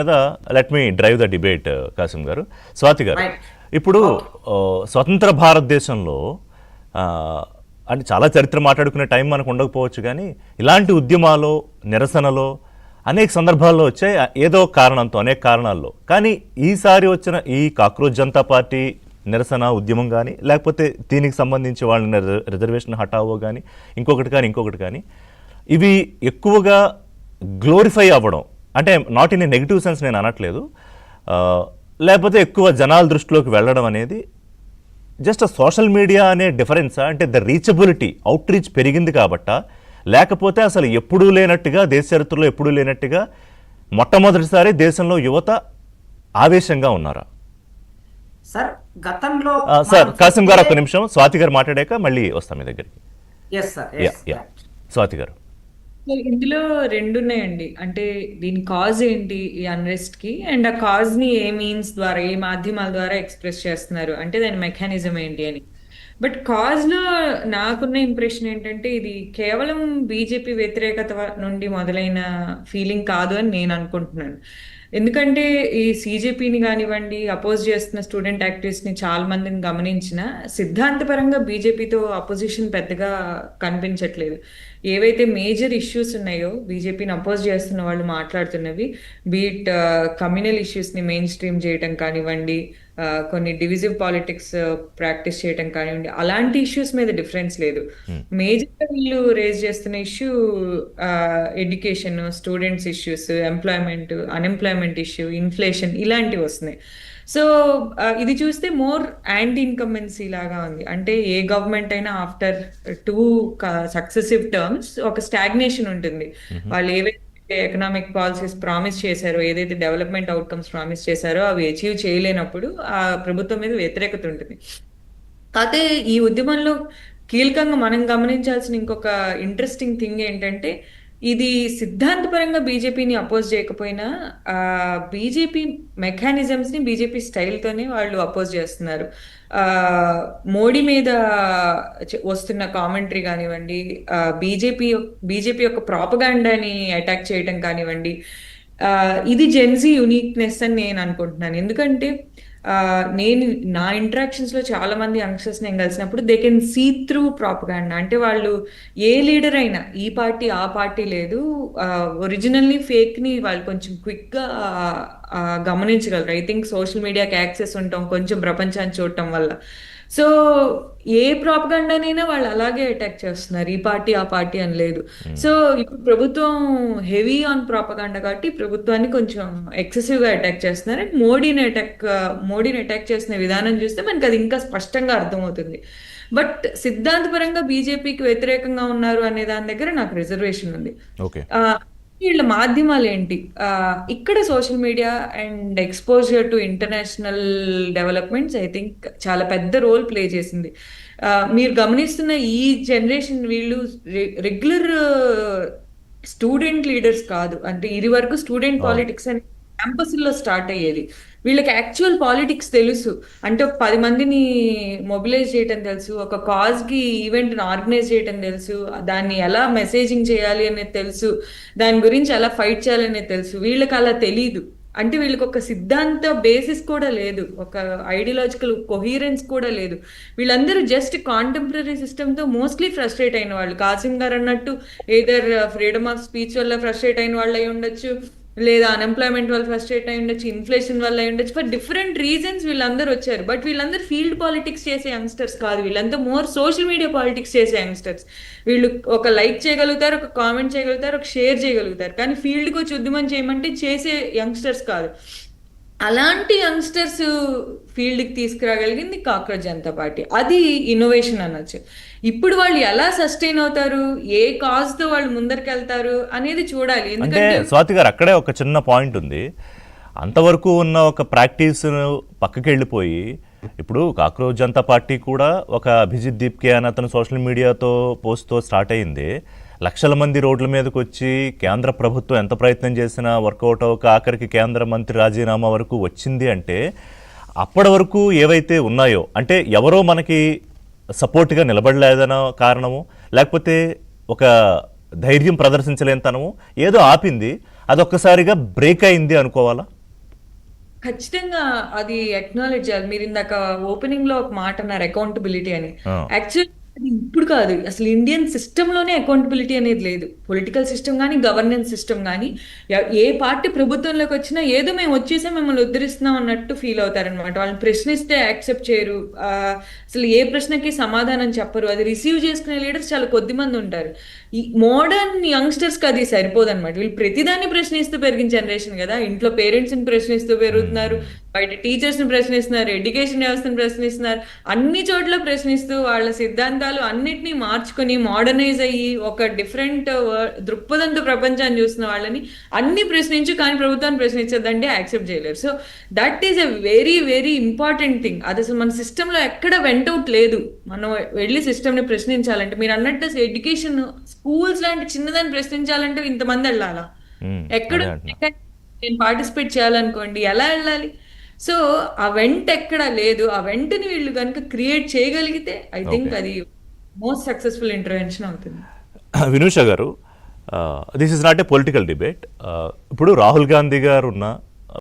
కదా let me drive the debate Kasim గారు. స్వాతి గారు, రైట్. ఇప్పుడు స్వతంత్ర భారతదేశంలో ఆ, అంటే చాలా చరిత్ర మాట్లాడుకునే టైం మనకు ఉండకపోవచ్చు, కానీ ఇలాంటి ఉద్యమాలు నిరసనలో అనేక సందర్భాల్లో వచ్చాయి, ఏదో ఒక కారణంతో, అనేక కారణాల్లో. కానీ ఈసారి వచ్చిన ఈ కాక్రోచ్ జనతా పార్టీ నిరసన ఉద్యమం కానీ, లేకపోతే దీనికి సంబంధించి వాళ్ళని రిజర్వేషన్ హటావో కానీ, ఇంకొకటి కానీ ఇవి ఎక్కువగా గ్లోరిఫై అవ్వడం, అంటే not in a negative sense నేను అనట్లేదు, లేకపోతే ఎక్కువ జనాల దృష్టిలోకి వెళ్ళడం అనేది జస్ట్ సోషల్ మీడియా అనే డిఫరెన్సా? అంటే ద రీచబిలిటీ, అవుట్ రీచ్ పెరిగింది కాబట్టా, లేకపోతే అసలు ఎప్పుడూ లేనట్టుగా, దేశ చరిత్రలో ఎప్పుడూ లేనట్టుగా మొట్టమొదటిసారి దేశంలో యువత ఆవేశంగా ఉన్నారా? సార్ గతంలో సార్ కాసిం గారు ఒక నిమిషం, స్వాతి గారు మాట్లాడాక మళ్ళీ వస్తాం మీ దగ్గరికి. ఎస్ సార్, స్వాతి గారు. ఇందులో రెండు ఉన్నాయండి. అంటే దీని కాజ్ ఏంటి ఈ అన్రెస్ట్ కి, అండ్ ఆ కాజ్ ని ఏ మీన్స్ ద్వారా, ఏ మాధ్యమాల ద్వారా ఎక్స్ప్రెస్ చేస్తున్నారు, అంటే దాని మెకానిజం ఏంటి అని. బట్ కాజ్ లో నాకున్న ఇంప్రెషన్ ఏంటంటే ఇది కేవలం బీజేపీ వ్యతిరేకత నుండి మొదలైన ఫీలింగ్ కాదు అని నేను అనుకుంటున్నాను. ఎందుకంటే ఈ సీజేపీని కానివ్వండి, అపోజ్ చేస్తున్న స్టూడెంట్ యాక్టివిస్ట్ ని చాలా మందిని గమనించిన, సిద్ధాంతపరంగా బీజేపీతో అపోజిషన్ పెద్దగా కనిపించట్లేదు. ఏవైతే మేజర్ ఇష్యూస్ ఉన్నాయో బీజేపీని అపోజ్ చేస్తున్న వాళ్ళు మాట్లాడుతున్నవి, బీట్ కమ్యూనల్ ఇష్యూస్ ని మెయిన్ స్ట్రీమ్ చేయటం కానివ్వండి, కొన్ని డివిజివ్ పాలిటిక్స్ ప్రాక్టీస్ చేయటం కానివ్వండి, అలాంటి ఇష్యూస్ మీద డిఫరెన్స్ లేదు. మేజర్గా వీళ్ళు రేజ్ చేస్తున్న issue education, students issues, employment, unemployment issue, inflation, ఇలాంటివి వస్తున్నాయి. సో ఇది చూస్తే మోర్ యాంటీ ఇన్కంబెన్సీ లాగా ఉంది. అంటే ఏ గవర్నమెంట్ అయినా ఆఫ్టర్ 2 సక్సెసివ్ టర్మ్స్ ఒక స్టాగ్నేషన్ ఉంటుంది. వాళ్ళు ఏవైతే ఎకనామిక్ పాలసీస్ ప్రామిస్ చేశారో, ఏదైతే డెవలప్మెంట్ అవుట్కమ్స్ ప్రామిస్ చేశారో అవి అచీవ్ చేయలేనప్పుడు ఆ ప్రభుత్వం మీద వ్యతిరేకత ఉంటుంది. కాకపోతే ఈ ఉద్యమంలో కీలకంగా మనం గమనించాల్సిన ఇంకొక ఇంట్రెస్టింగ్ థింగ్ ఏంటంటే, ఇది సిద్ధాంతపరంగా బీజేపీని అపోజ్ చేయకపోయినా బీజేపీ మెకానిజమ్స్ ని బీజేపీ స్టైల్తోనే వాళ్ళు అపోజ్ చేస్తున్నారు. మోడీ మీద వస్తున్న కామెంటరీ కానివ్వండి, బీజేపీ యొక్క ప్రాపగాండాని అటాక్ చేయటం కానివ్వండి, ఇది జెన్జీ యూనిక్నెస్ అని నేను అనుకుంటున్నాను. ఎందుకంటే నేను నా ఇంటరాక్షన్స్ లో చాలా మంది యంగ్స్టర్స్ నేను కలిసినప్పుడు they can see through propaganda. అంటే వాళ్ళు ఏ లీడర్ అయినా, ఈ పార్టీ ఆ పార్టీ లేదు, ఒరిజినల్లీ ఫేక్ ని వాళ్ళు కొంచెం క్విక్ గా గమనించగలరు. ఐ థింక్ సోషల్ మీడియాకి యాక్సెస్ ఉంటాం, కొంచెం ప్రపంచాన్ని చూడటం వల్ల. సో ఏ ప్రాపగాండానైనా వాళ్ళు అలాగే అటాక్ చేస్తున్నారు, ఈ పార్టీ ఆ పార్టీ అని లేదు. సో ఇప్పుడు ప్రభుత్వం హెవీ ఆన్ ప్రాపగాండా కాబట్టి ప్రభుత్వాన్ని కొంచెం ఎక్సెసివ్ గా అటాక్ చేస్తున్నారు. అండ్ మోడీని అటాక్ చేసిన విధానం చూస్తే మనకి అది ఇంకా స్పష్టంగా అర్థమవుతుంది. బట్ సిద్ధాంతపరంగా బీజేపీకి వ్యతిరేకంగా ఉన్నారు అనే దాని దగ్గర నాకు రిజర్వేషన్ ఉంది. వీళ్ళ మాధ్యమాలు ఏంటి, ఇక్కడ social media and exposure to international developments I think చాలా పెద్ద రోల్ ప్లే చేసింది. మీరు గమనిస్తున్న ఈ జనరేషన్ వీళ్ళు రెగ్యులర్ స్టూడెంట్ లీడర్స్ కాదు. అంటే ఇది వరకు స్టూడెంట్ పాలిటిక్స్ అని క్యాంపస్లో స్టార్ట్ అయ్యేది. వీళ్ళకి యాక్చువల్ పాలిటిక్స్ తెలుసు. అంటే ఒక 10 మందిని మొబిలైజ్ చేయటం తెలుసు, ఒక కాజ్ కి ఈవెంట్ ఆర్గనైజ్ చేయటం తెలుసు, దాన్ని ఎలా మెసేజింగ్ చేయాలి అనేది తెలుసు, దాని గురించి ఎలా ఫైట్ చేయాలి అనేది తెలుసు. వీళ్ళకి అలా తెలీదు. అంటే వీళ్ళకి ఒక సిద్ధాంత బేసిస్ కూడా లేదు, ఒక ఐడియాలజికల్ కొహీరెన్స్ కూడా లేదు. వీళ్ళందరూ జస్ట్ కాంటెంపరీ సిస్టమ్తో మోస్ట్లీ ఫ్రస్ట్రేట్ అయిన వాళ్ళు. కాసిం గారు అన్నట్టు ఏదర్ ఫ్రీడమ్ ఆఫ్ స్పీచ్ వల్ల ఫ్రస్ట్రేట్ అయిన వాళ్ళు అయి ఉండొచ్చు, లేదా అన్ఎంప్లాయ్మెంట్ వల్ల ఫ్రస్ట్రేట్ అయి ఉండొచ్చు, ఇన్ఫ్లేషన్ వల్ల అయి ఉండొచ్చు. ఫర్ డిఫరెంట్ రీజన్స్ వీళ్ళందరూ వచ్చారు. బట్ వీళ్ళందరూ ఫీల్డ్ పాలిటిక్స్ చేసే యంగ్స్టర్స్ కాదు, వీళ్ళంతా మోర్ సోషల్ మీడియా పాలిటిక్స్ చేసే యంగ్స్టర్స్. వీళ్ళు ఒక లైక్ చేయగలుగుతారు, ఒక కామెంట్ చేయగలుగుతారు, ఒక షేర్ చేయగలుగుతారు, కానీ ఫీల్డ్కి వచ్చి ఉద్యమం చేయమంటే చేసే యంగ్స్టర్స్ కాదు. అలాంటి యంగ్స్టర్స్ ఫీల్డ్కి తీసుకురాగలిగింది కాక్రోచ్ జనతా పార్టీ. అది ఇన్నోవేషన్ అనొచ్చు. ఇప్పుడు వాళ్ళు ఎలా సస్టైన్ అవుతారు, ఏ కాజ్ తో వాళ్ళు ముందరికి అనేది చూడాలి. ఎందుకంటే స్వాతి గారు, అక్కడే ఒక చిన్న పాయింట్ ఉంది. అంతవరకు ఉన్న ఒక ప్రాక్టీస్ పక్కకి వెళ్ళిపోయి ఇప్పుడు కాక్రోచ్ జనతా పార్టీ కూడా ఒక అభిజిత్ దీప్కే అని అతను సోషల్ మీడియాతో పోస్ట్తో స్టార్ట్ అయింది. లక్షల మంది రోడ్ల మీదకి వచ్చి కేంద్ర ప్రభుత్వం ఎంత ప్రయత్నం చేసినా వర్కౌట్ అవ్వక ఆఖరికి కేంద్ర మంత్రి రాజీనామా వరకు వచ్చింది. అంటే అప్పటి వరకు ఏవైతే ఉన్నాయో, అంటే ఎవరో మనకి సపోర్ట్గా నిలబడలేదనో కారణము, లేకపోతే ఒక ధైర్యం ప్రదర్శించలేనితనము ఏదో ఆపింది. అదొక్కసారిగా బ్రేక్ అయింది అనుకోవాలా? ఖచ్చితంగా అది అక్నాలెడ్జ్ చేయాలి. మీరు ఇందాక ఓపెనింగ్ లో ఒక మాట అన్నారు అకౌంటబిలిటీ అని. ఆ. యాక్చువల్లీ అది ఇప్పుడు కాదు, అసలు ఇండియన్ సిస్టమ్ లోనే అకౌంటబిలిటీ అనేది లేదు. పొలిటికల్ సిస్టమ్ కానీ గవర్నెన్స్ సిస్టమ్ కానీ ఏ పార్టీ ప్రభుత్వంలోకి వచ్చినా ఏదో మేము వచ్చేసే మిమ్మల్ని ఉద్ధరిస్తున్నాం అన్నట్టు ఫీల్ అవుతారనమాట. వాళ్ళని ప్రశ్నిస్తే యాక్సెప్ట్ చేయరు, అసలు ఏ ప్రశ్నకి సమాధానం చెప్పరు. అది రిసీవ్ చేసుకునే లీడర్స్ చాలా కొద్ది మంది ఉంటారు. ఈ మోడర్న్ యంగ్స్టర్స్ కి అది సరిపోదు అనమాట. వీళ్ళు ప్రతిదాన్ని ప్రశ్నిస్తూ పెరిగిన జనరేషన్ కదా. ఇంట్లో పేరెంట్స్ ని ప్రశ్నిస్తూ పెరుగుతున్నారు, బయట టీచర్స్ ని ప్రశ్నిస్తున్నారు, ఎడ్యుకేషన్ వ్యవస్థను ప్రశ్నిస్తున్నారు, అన్ని చోట్ల ప్రశ్నిస్తూ వాళ్ళ సిద్ధాంతాలు అన్నిటినీ మార్చుకొని మోడర్నైజ్ అయ్యి ఒక డిఫరెంట్ దృక్పథంతో ప్రపంచాన్ని చూస్తున్న వాళ్ళని అన్ని ప్రశ్నించు, కానీ ప్రభుత్వాన్ని ప్రశ్నించదంటే యాక్సెప్ట్ చేయలేరు. So that is a very very important thing. అది అసలు మన సిస్టంలో ఎక్కడ వెంటౌట్ లేదు. మనం వెళ్ళి సిస్టమ్ని ప్రశ్నించాలంటే, మీరు అన్నట్టు ఎడ్యుకేషన్ స్కూల్స్ లాంటి చిన్నదాన్ని ప్రశ్నించాలంటే ఇంతమంది వెళ్ళాలా? ఎక్కడ అదే అంటున్నా. నేను పార్టిసిపేట్ చేయాలనుకోండి, ఎలా వెళ్ళాలి? సో ఆ వెంట ఎక్కడ లేదు. ఆ వెంటని వీళ్ళు కనుక క్రియేట్ చేయగలిగితే ఐ థింక్ అది మోస్ట్ సక్సెస్ఫుల్ ఇంటర్వెన్షన్ అవుతుంది. వినూష గారు, this is not a political debate. ఇప్పుడు రాహుల్ గాంధీ గారు ఉన్న